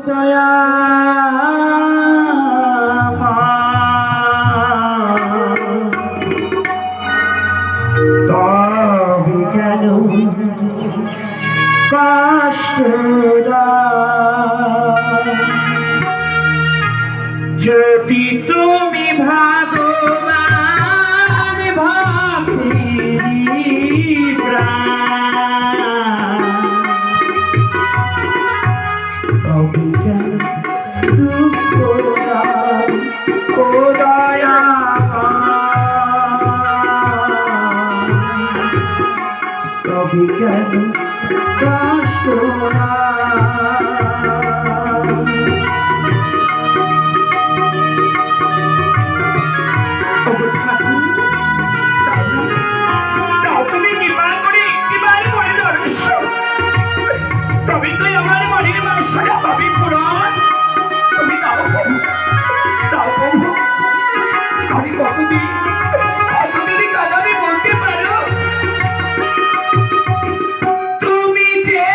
দয়া তবে কেন কষ্ট যদি তুমি ভগবান ভক্তি তবে কেন দুঃখ ও দয়া তবে কেন কষ্ট তুমি যে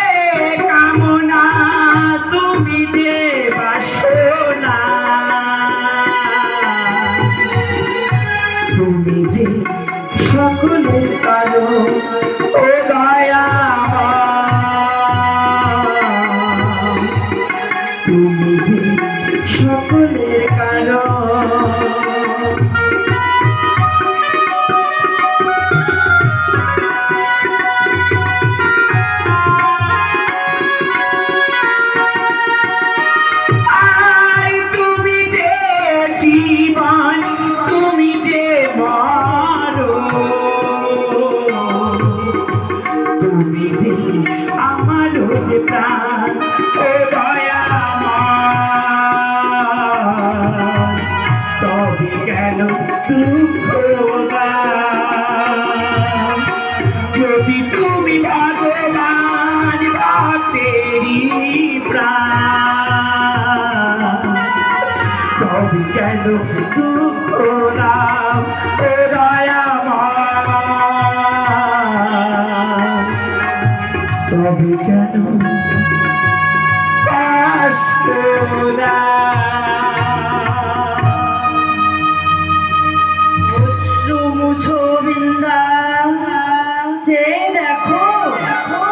কামনা তুমি যে বাসনা তুমি যে সকলের কারণ ও দয়া তুমি যে সকলের কারণ তুমি যে আমার যে প্রাণ ও দয়া তবে কেন দুঃখ যদি তুমি ভগবান ভক্তেরই প্রাণ তবে কেন দুঃখ ও দয়া তবে কেন কষ্ট অশ্রু মুছো বৃন্দা যে দেখো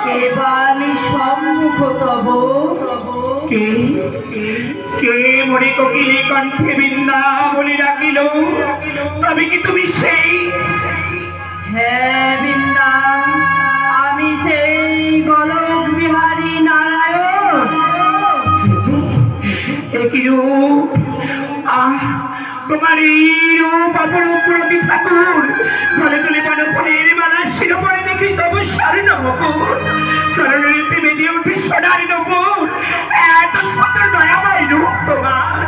কে বা আমি সম্মুখ তব কে কে মরে কোকিলে কণ্ঠে বৃন্দা বলে ডাকিল তবে কি তুমি সেই হ্যাঁ বৃন্দা আমি সেই গোলক বিহারী নারায়ণ একই রূপ তোমার এই রূপ অপরূপ প্রতি ঠাকুর ফলে তুলে বন ফলের মালা শিরোপরে দেখি তবু স্বর্ণ মুকুট চরণীতে বেজে উঠে সোনার নকুর এত সুন্দর দয়াময় রূপ তোমার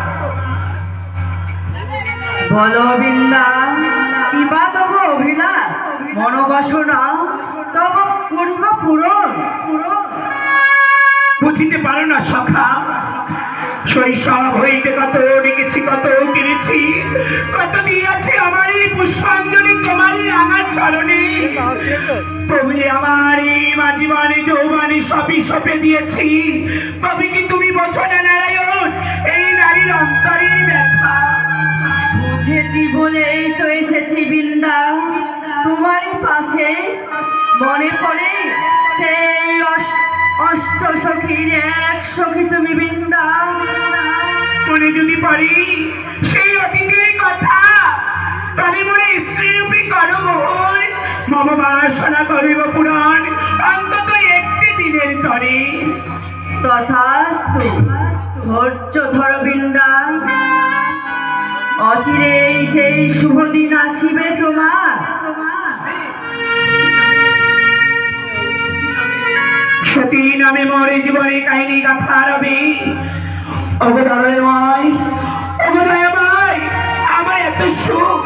বলো বৃন্দা কি বা তব অভিলাষ মনোবাসনা তব করিব পূরণ বুঝিতে পারো না সখা শৈশব হইতে কত ডেকেছি কত কিনেছি কত দিয়েছি আমার এই পুষ্পাঞ্জলি তোমারই রাঙা চরণে তুমি আমার এই জীবনে যৌবনে সবই সপে দিয়েছি তবে কি তুমি বোঝো না নারায়ণ এই নারীর অন্তরের ব্যথা বুঝেছি বলেই তো এসেছি বৃন্দা তোমারই পাশে মনে পড়ে সেই অষ্ট সখীর এক সখী তুমি বৃন্দা মনে যদি পারি সেই অতীতের কথা তবে মনে স্ত্রীরূপী করো মম বাসনা করিব পুরাণ অন্তত একটি দিনের তরে তথাস্তু ধৈর্য ধর বৃন্দা অচিরেই সেই শুভ দিন আসিবে তোমার সতী নামে মরে জীবনে কাহিনী গাথা রবি অবদয়ময় আমার এত সুখ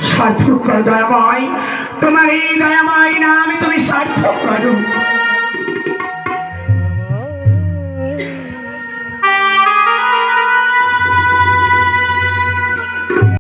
সার্থক কর দয়াময় তোমার এই দয়াময় নামে তুমি সার্থক করো